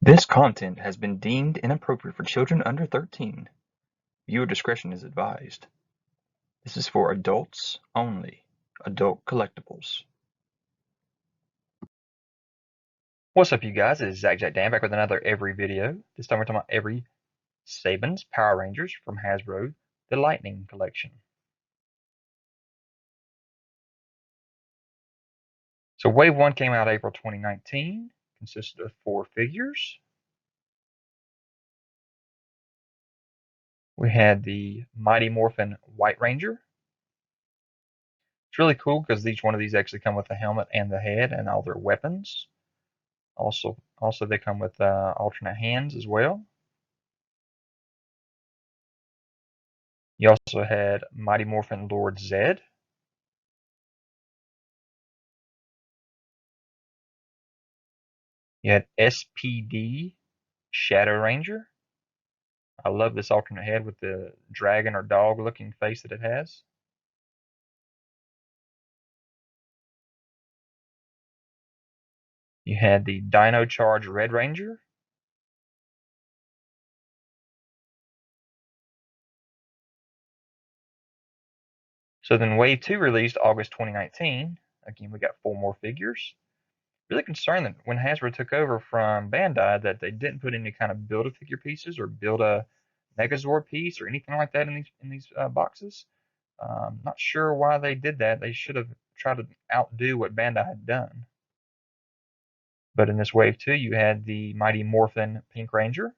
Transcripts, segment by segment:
This content has been deemed inappropriate for children under 13. Viewer discretion is advised. This is for adults only. Adult collectibles. What's up, you guys? It is ZacJacDan back with another Every video. This time we're talking about Every Saban's Power Rangers from Hasbro, the Lightning Collection. So Wave 1 came out April 2019, consisted of 4 figures. We had the Mighty Morphin White Ranger. It's really cool because each one of these actually come with the helmet and the head and all their weapons. Also they come with alternate hands as well. You also had Mighty Morphin Lord Zed. You had SPD Shadow Ranger. I love this alternate head with the dragon or dog looking face that it has. You had the Dino Charge Red Ranger. So then Wave 2 released August 2019. Again, we got 4 more figures. Really concerned that when Hasbro took over from Bandai that they didn't put any kind of Build-A-Figure pieces or build a Megazord piece or anything like that in these boxes. Not sure why they did that. They should have tried to outdo what Bandai had done. But in this Wave 2, you had the Mighty Morphin Pink Ranger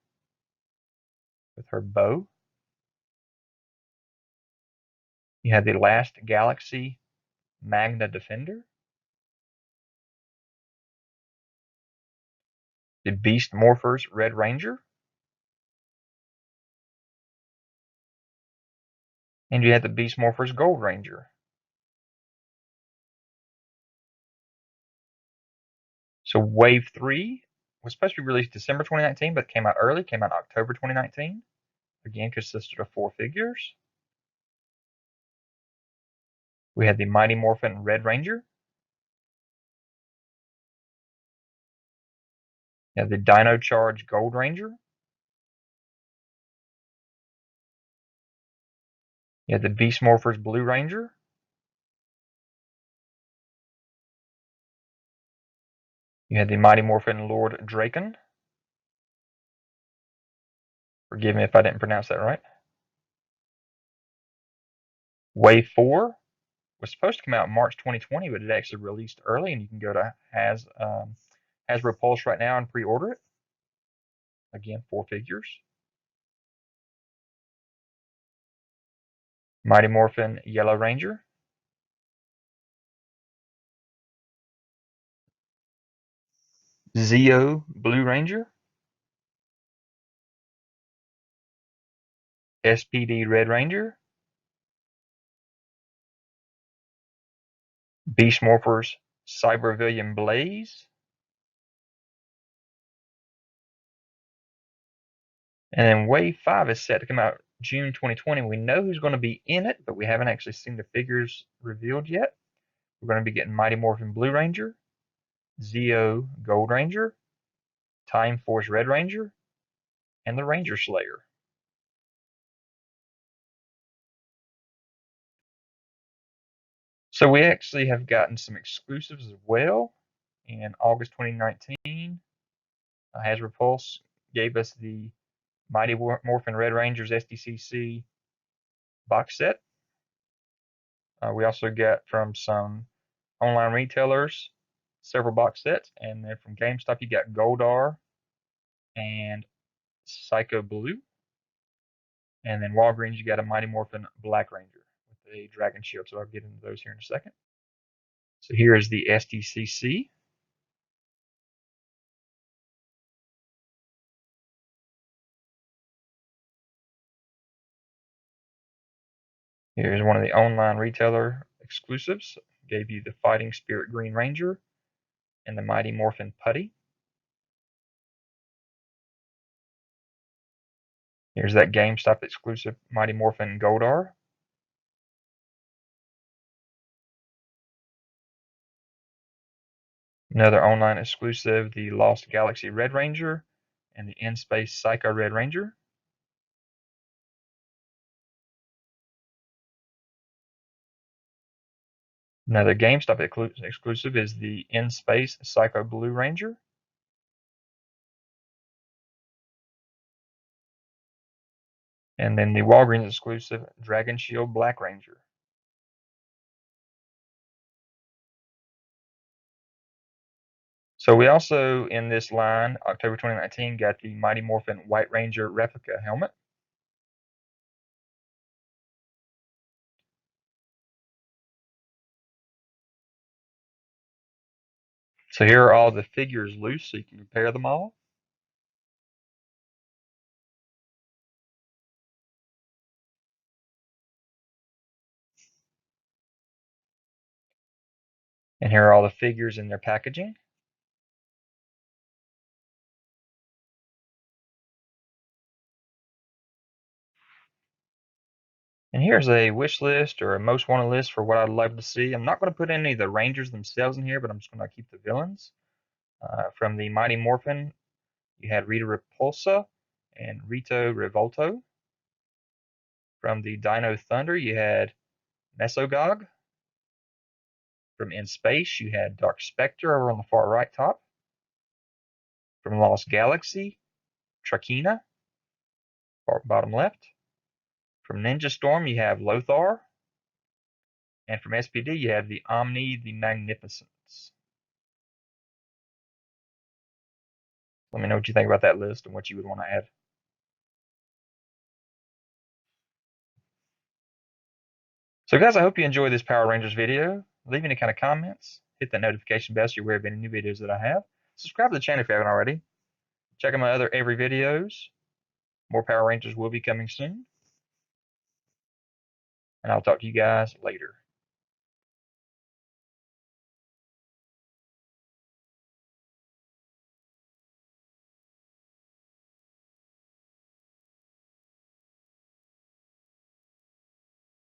with her bow. You had the Last Galaxy Magna Defender. The Beast Morphers Red Ranger. And you had the Beast Morphers Gold Ranger. So Wave 3 was supposed to be released December 2019, but came out early, came out October 2019. Again, consisted of 4 figures. We had the Mighty Morphin Red Ranger. You had the Dino Charge Gold Ranger. You had the Beast Morphers Blue Ranger. You had the Mighty Morphin Lord Draken. Forgive me if I didn't pronounce that right. Wave 4 was supposed to come out in March 2020, but it actually released early, and you can go to Hasbro Pulse right now and pre-order it. Again, 4 figures. Mighty Morphin Yellow Ranger. Zeo Blue Ranger. SPD Red Ranger. Beast Morphers Cybervillian Blaze. And then Wave 5 is set to come out June 2020. We know who's going to be in it, but we haven't actually seen the figures revealed yet. We're going to be getting Mighty Morphin Blue Ranger, Zeo Gold Ranger, Time Force Red Ranger, and the Ranger Slayer. So we actually have gotten some exclusives as well. In August 2019, Hasbro Pulse gave us the Mighty Morphin Red Rangers SDCC box set. We also got from some online retailers several box sets, and then from GameStop you got Goldar and Psycho Blue, and then Walgreens you got a Mighty Morphin Black Ranger with a dragon shield. So I'll get into those here in a second. So here is the SDCC. Here's one of the online retailer exclusives. Gave you the Fighting Spirit Green Ranger and the Mighty Morphin Putty. Here's that GameStop exclusive Mighty Morphin Goldar. Another online exclusive, the Lost Galaxy Red Ranger and the In-Space Psycho Red Ranger. Another GameStop exclusive is the In-Space Psycho Blue Ranger. And then the Walgreens exclusive Dragon Shield Black Ranger. So we also, in this line, October 2019, got the Mighty Morphin White Ranger replica helmet. So here are all the figures loose, so you can compare them all. And here are all the figures in their packaging. And here's a wish list or a most wanted list for what I'd love to see. I'm not going to put any of the Rangers themselves in here, but I'm just going to keep the villains. From the Mighty Morphin, you had Rita Repulsa and Rito Revolto. From the Dino Thunder, you had Mesogog. From In Space, you had Dark Spectre over on the far right top. From Lost Galaxy, Trakina, bottom left. From Ninja Storm, you have Lothar. And from SPD, you have the Omni the Magnificence. Let me know what you think about that list and what you would want to add. So guys, I hope you enjoyed this Power Rangers video. Leave any kind of comments. Hit that notification bell so you're aware of any new videos that I have. Subscribe to the channel if you haven't already. Check out my other every videos. More Power Rangers will be coming soon. And I'll talk to you guys later.